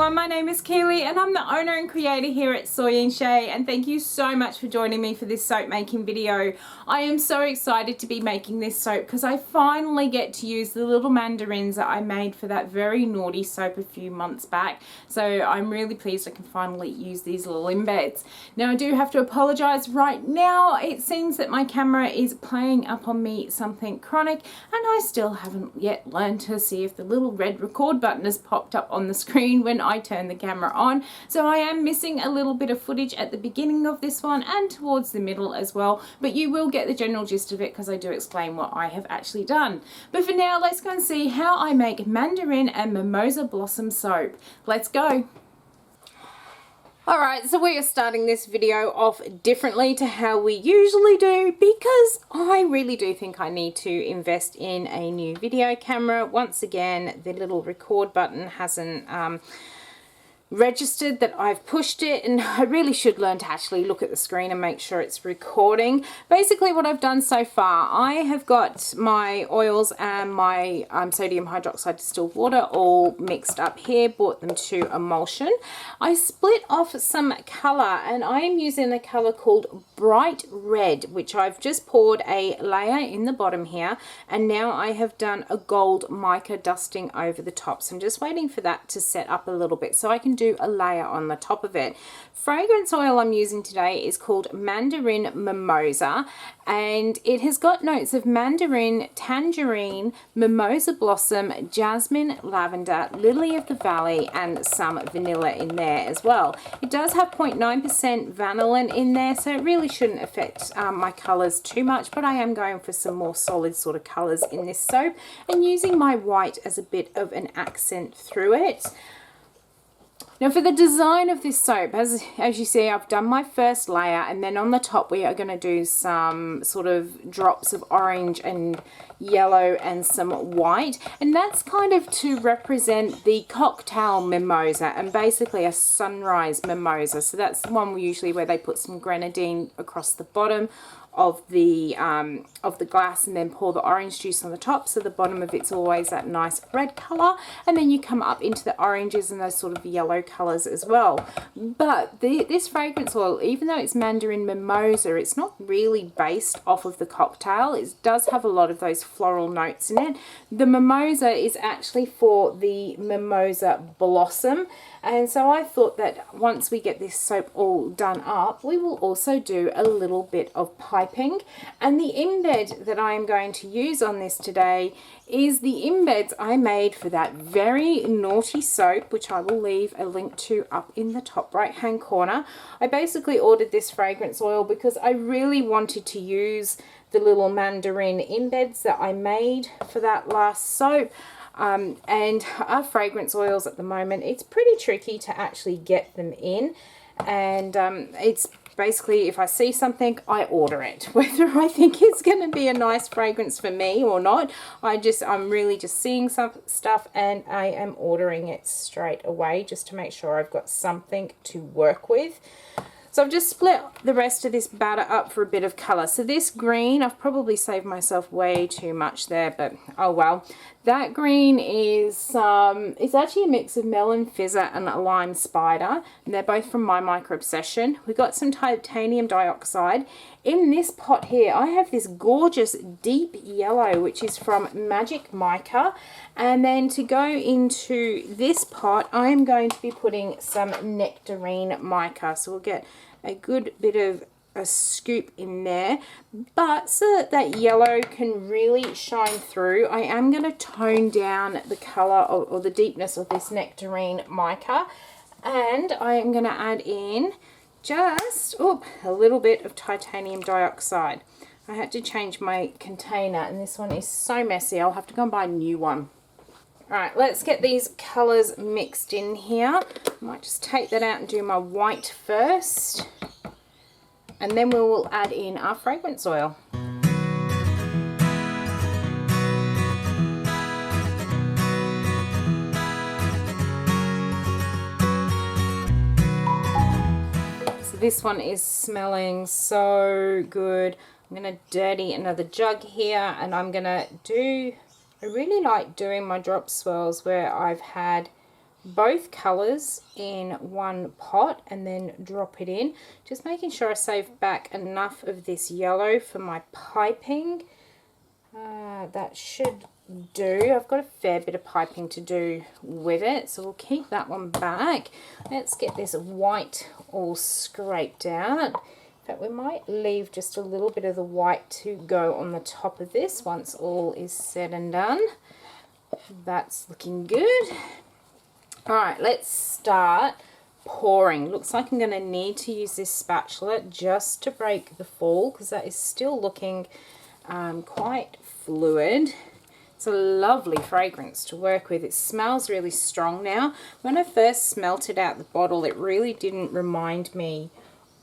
everyone, my name is Keely and I'm the owner and creator here at Soy and Shea, and thank you so much for joining me for this soap making video. I am so excited to be making this soap because I finally get to use the little mandarins that I made for that very naughty soap a few months back. So I'm really pleased I can finally use these little embeds. Now I do have to apologise right now. It seems that my camera is playing up on me something chronic and I still haven't yet learned to see if the little red record button has popped up on the screen when I turn the camera on. So I am missing a little bit of footage at the beginning of this one and towards the middle as well, but you will get the general gist of it because I do explain what I have actually done. But for now, let's go and see how I make Mandarin and Mimosa Blossom soap. Let's go. Alright, so we are starting this video off differently to how we usually do because I really do think I need to invest in a new video camera. Once again, the little record button hasn't registered that I've pushed it, and I really should learn to actually look at the screen and make sure it's recording. Basically what I've done so far, I have got my oils and my sodium hydroxide distilled water all mixed up here, brought them to emulsion. I split off some colour and I am using a colour called Bright Red, which I've just poured a layer in the bottom here, and now I have done a gold mica dusting over the top. So I'm just waiting for that to set up a little bit so I can do a layer on the top of it. Fragrance oil I'm using today is called Mandarin Mimosa, and it has got notes of mandarin, tangerine, mimosa blossom, jasmine, lavender, lily of the valley, and some vanilla in there as well. It does have 0.9% vanillin in there, so it really shouldn't affect my colours too much, but I am going for some more solid sort of colours in this soap and using my white as a bit of an accent through it. Now for the design of this soap, as you see, I've done my first layer, and then on the top we are going to do some sort of drops of orange and yellow and some white, and that's kind of to represent the cocktail mimosa and basically a sunrise mimosa. So that's the one usually where they put some grenadine across the bottom of the glass and then pour the orange juice on the top, so the bottom of it's always that nice red color, and then you come up into the oranges and those sort of yellow colors as well. But this fragrance oil, even though it's Mandarin Mimosa, it's not really based off of the cocktail. It does have a lot of those floral notes in it. The mimosa is actually for the mimosa blossom, and so I thought that once we get this soap all done up, we will also do a little bit of piping. And the embed that I am going to use on this today is the embeds I made for that very naughty soap, which I will leave a link to up in the top right hand corner. I basically ordered this fragrance oil because I really wanted to use the little mandarin embeds that I made for that last soap. And our fragrance oils at the moment, it's pretty tricky to actually get them in, and it's basically, if I see something, I order it, whether I think it's going to be a nice fragrance for me or not. I'm really just seeing some stuff and I am ordering it straight away just to make sure I've got something to work with. So I've just split the rest of this batter up for a bit of colour. So this green, I've probably saved myself way too much there, but oh well. That green is it's actually a mix of melon fizzer and a lime spider, and they're both from My Micro Obsession. We've got some titanium dioxide. In this pot here, I have this gorgeous deep yellow, which is from Magic Mica. And then to go into this pot, I am going to be putting some nectarine mica. So we'll get a good bit of a scoop in there, but so that that yellow can really shine through, I am going to tone down the color or the deepness of this nectarine mica, and I am going to add in just a little bit of titanium dioxide. I had to change my container and this one is so messy, I'll have to go and buy a new one. Alright, let's get these colours mixed in here. I might just take that out and do my white first, and then we will add in our fragrance oil. So this one is smelling so good. I'm going to dirty another jug here, and I really like doing my drop swirls where I've had both colours in one pot and then drop it in. Just making sure I save back enough of this yellow for my piping. That should do. I've got a fair bit of piping to do with it, so we'll keep that one back. Let's get this white all scraped out. In fact, we might leave just a little bit of the white to go on the top of this once all is said and done. That's looking good. All right, let's start pouring. Looks like I'm going to need to use this spatula just to break the fall, because that is still looking quite fluid. It's a lovely fragrance to work with. It smells really strong now. When I first smelt it out the bottle, it really didn't remind me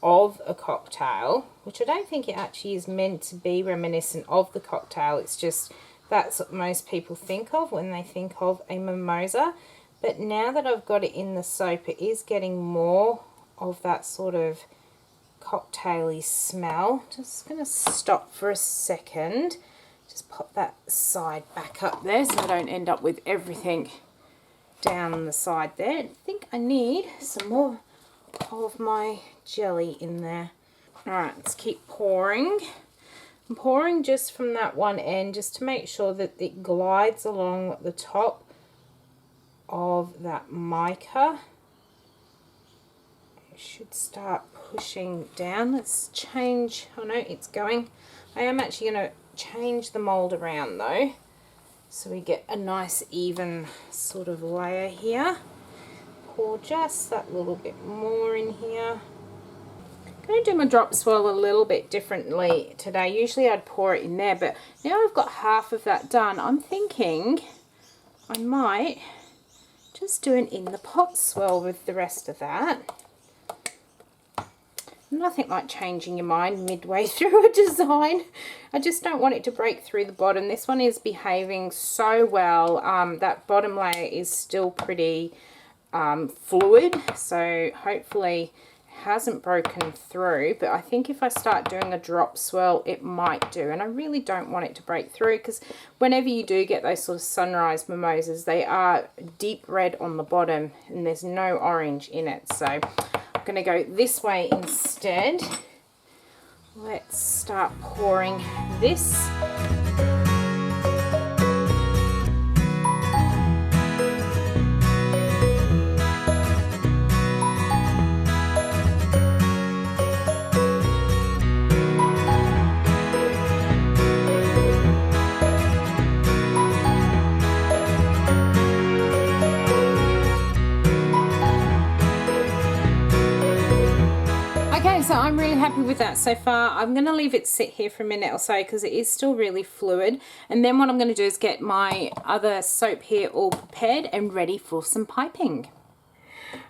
of a cocktail, which I don't think it actually is meant to be reminiscent of the cocktail. It's just that's what most people think of when they think of a mimosa. But now that I've got it in the soap, it is getting more of that sort of cocktail-y smell. Just going to stop for a second. Just pop that side back up there so I don't end up with everything down the side there. I think I need some more of my jelly in there. Alright, let's keep pouring. I'm pouring just from that one end just to make sure that it glides along the top of that mica. It should start pushing down. Let's change. Oh no, it's going. I am actually going to change the mold around though, so we get a nice even sort of layer here. Pour just that little bit more in here. I'm going to do my drop swirl a little bit differently today. Usually I'd pour it in there, but now I've got half of that done, I'm thinking I might just do an in the pot swirl with the rest of that. Nothing like changing your mind midway through a design. I just don't want it to break through the bottom. This one is behaving so well. That bottom layer is still pretty fluid, so hopefully it hasn't broken through. But I think if I start doing a drop swirl, it might do. And I really don't want it to break through, because whenever you do get those sort of sunrise mimosas, they are deep red on the bottom and there's no orange in it. So I'm going to go this way instead. Let's start pouring this. So I'm really happy with that so far. I'm going to leave it sit here for a minute or so because it is still really fluid. And then what I'm going to do is get my other soap here all prepared and ready for some piping.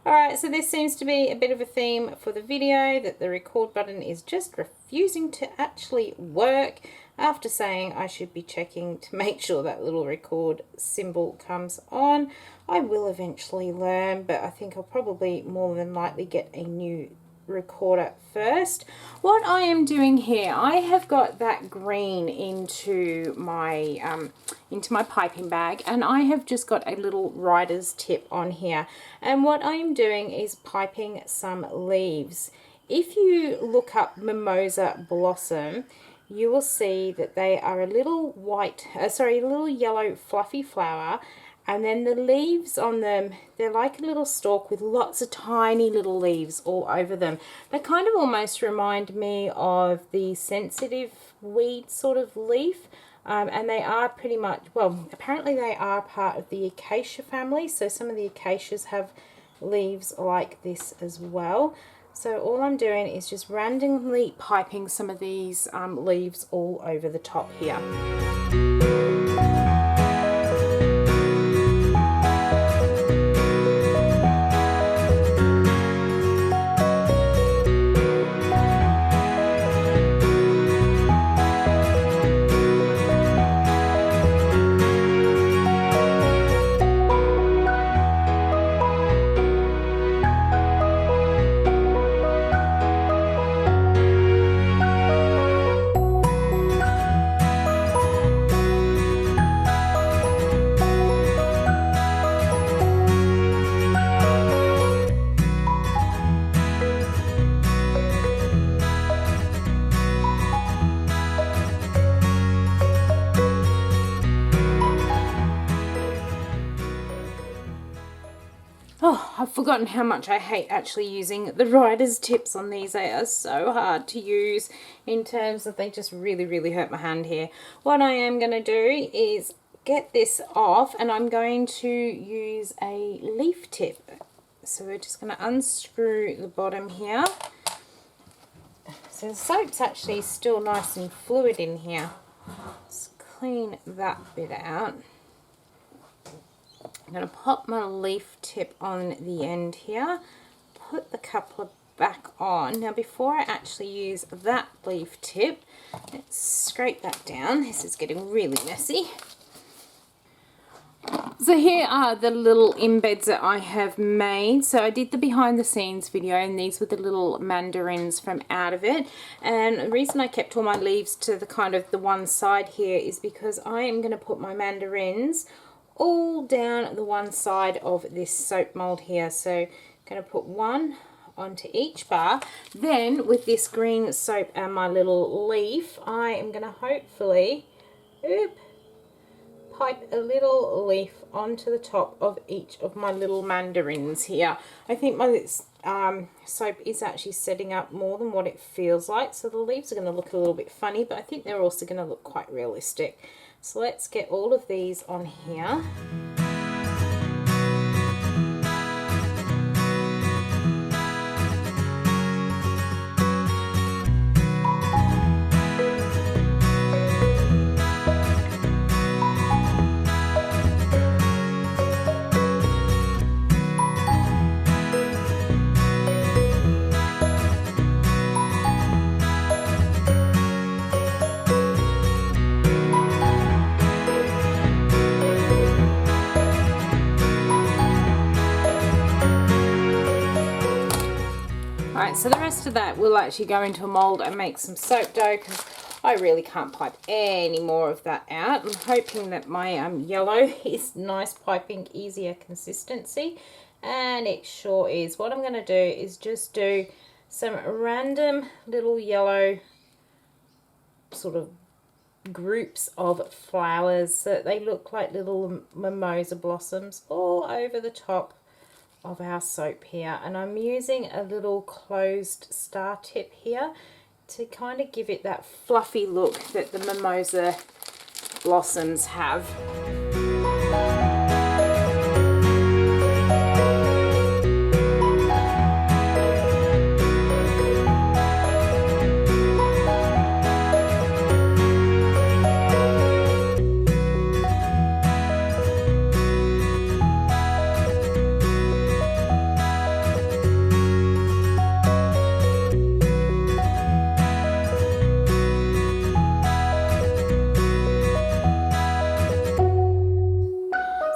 Alright, so this seems to be a bit of a theme for the video, that the record button is just refusing to actually work after saying I should be checking to make sure that little record symbol comes on. I will eventually learn, but I think I'll probably more than likely get a new recorder first. What I am doing here, I have got that green into my piping bag, and I have just got a little rider's tip on here, and what I'm doing is piping some leaves. If you look up mimosa blossom, you will see that they are a little a little yellow fluffy flower. And then the leaves on them, they're like a little stalk with lots of tiny little leaves all over them. They kind of almost remind me of the sensitive weed sort of leaf. And they are pretty much, well, apparently they are part of the acacia family. So some of the acacias have leaves like this as well. So all I'm doing is just randomly piping some of these leaves all over the top here. Oh, I've forgotten how much I hate actually using the writer's tips on these. They are so hard to use in terms of they just really, really hurt my hand here. What I am going to do is get this off, and I'm going to use a leaf tip. So we're just going to unscrew the bottom here. So the soap's actually still nice and fluid in here. Let's clean that bit out. I'm going to pop my leaf tip on the end here, put the coupler back on. Now before I actually use that leaf tip, let's scrape that down. This is getting really messy. So here are the little embeds that I have made. So I did the behind the scenes video, and these were the little mandarins from out of it. And the reason I kept all my leaves to the kind of the one side here is because I am going to put my mandarins all down the one side of this soap mold here. So I'm going to put one onto each bar. Then with this green soap and my little leaf, I am going to hopefully pipe a little leaf onto the top of each of my little mandarins here. I think my soap is actually setting up more than what it feels like, so the leaves are going to look a little bit funny, but I think they're also going to look quite realistic. So let's get all of these on here. So the rest of that will actually go into a mold and make some soap dough, because I really can't pipe any more of that out. I'm hoping that my yellow is nice piping, easier consistency, and it sure is. What I'm going to do is just do some random little yellow sort of groups of flowers so that they look like little mimosa blossoms all over the top of our soap here. And I'm using a little closed star tip here to kind of give it that fluffy look that the mimosa blossoms have.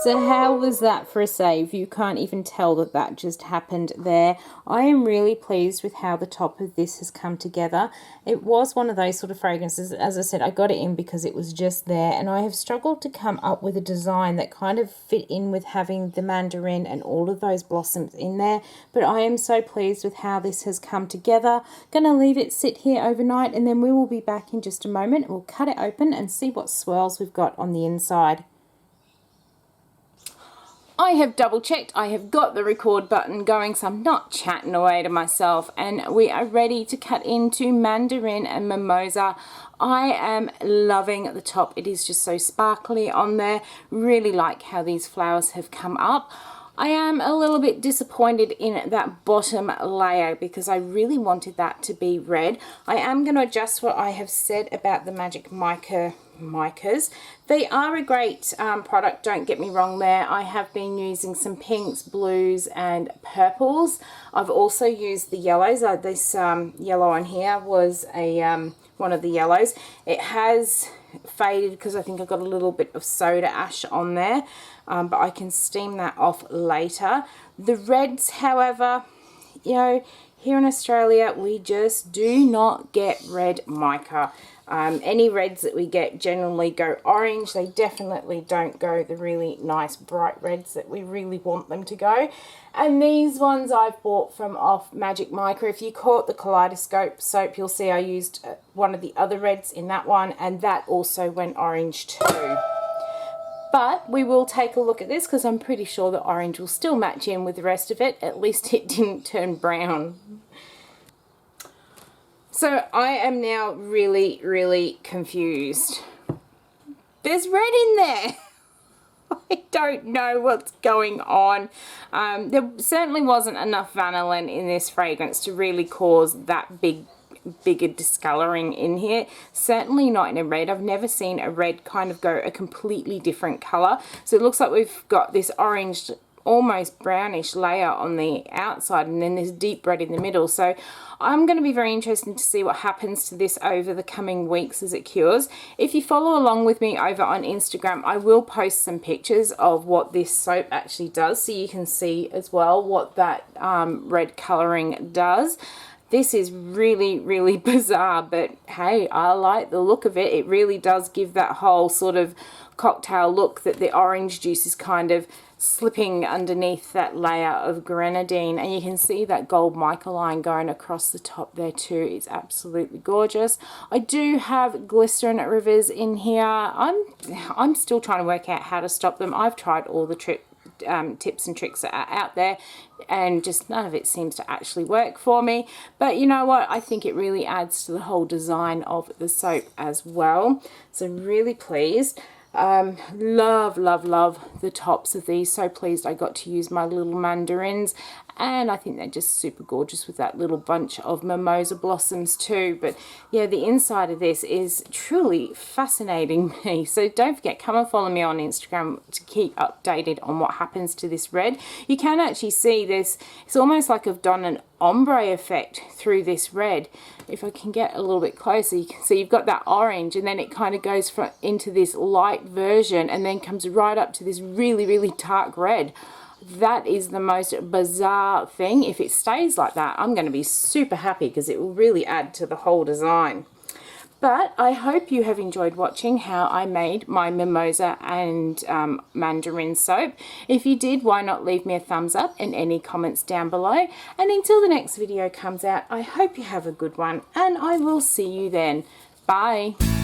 So how was that for a save? You can't even tell that that just happened there. I am really pleased with how the top of this has come together. It was one of those sort of fragrances, as I said, I got it in because it was just there, and I have struggled to come up with a design that kind of fit in with having the mandarin and all of those blossoms in there. But I am so pleased with how this has come together. Gonna leave it sit here overnight, and then we will be back in just a moment. We'll cut it open and see what swirls we've got on the inside. I have double checked, I have got the record button going, so I'm not chatting away to myself, and we are ready to cut into mandarin and mimosa. I am loving the top. It is just so sparkly on there. Really like how these flowers have come up. I am a little bit disappointed in that bottom layer because I really wanted that to be red. I am going to adjust what I have said about the Magic micas. They are a great product, don't get me wrong there. I have been using some pinks, blues and purples. I've also used the yellows. This yellow on here was a one of the yellows. It has faded because I think I got a little bit of soda ash on there, but I can steam that off later. The reds, however, you know, here in Australia we just do not get red mica. Any reds that we get generally go orange. They definitely don't go the really nice bright reds that we really want them to go. And these ones I've bought from off Magic Mica. If you caught the Kaleidoscope soap, you'll see I used one of the other reds in that one, and that also went orange too. But we will take a look at this because I'm pretty sure the orange will still match in with the rest of it. At least it didn't turn brown. So I am now really, really confused. There's red in there. I don't know what's going on. There certainly wasn't enough vanillin in this fragrance to really cause that bigger discoloring in here. Certainly not in a red. I've never seen a red kind of go a completely different color. So it looks like we've got this orange, almost brownish layer on the outside and then this deep red in the middle. So I'm going to be very interested to see what happens to this over the coming weeks as it cures. If you follow along with me over on Instagram, I will post some pictures of what this soap actually does so you can see as well what that red colouring does. This is really, really bizarre, but hey, I like the look of it. It really does give that whole sort of cocktail look that the orange juice is kind of slipping underneath that layer of grenadine, and you can see that gold mica line going across the top there too. It's absolutely gorgeous. I do have glycerin rivers in here. I'm still trying to work out how to stop them. I've tried all the tips and tricks that are out there, and just none of it seems to actually work for me. But you know what, I think it really adds to the whole design of the soap as well. So I'm really pleased. Love the tops of these. So pleased I got to use my little mandarins, and I think they're just super gorgeous with that little bunch of mimosa blossoms too. But yeah, the inside of this is truly fascinating me. So don't forget, come and follow me on Instagram to keep updated on what happens to this red. You can actually see this, it's almost like I've done an ombre effect through this red. If I can get a little bit closer, you can see you've got that orange, and then it kind of goes into this light version and then comes right up to this really, really dark red. That is the most bizarre thing. If it stays like that, I'm going to be super happy because it will really add to the whole design. But I hope you have enjoyed watching how I made my Mimosa and Mandarin soap. If you did, why not leave me a thumbs up and any comments down below. And until the next video comes out, I hope you have a good one, and I will see you then. Bye.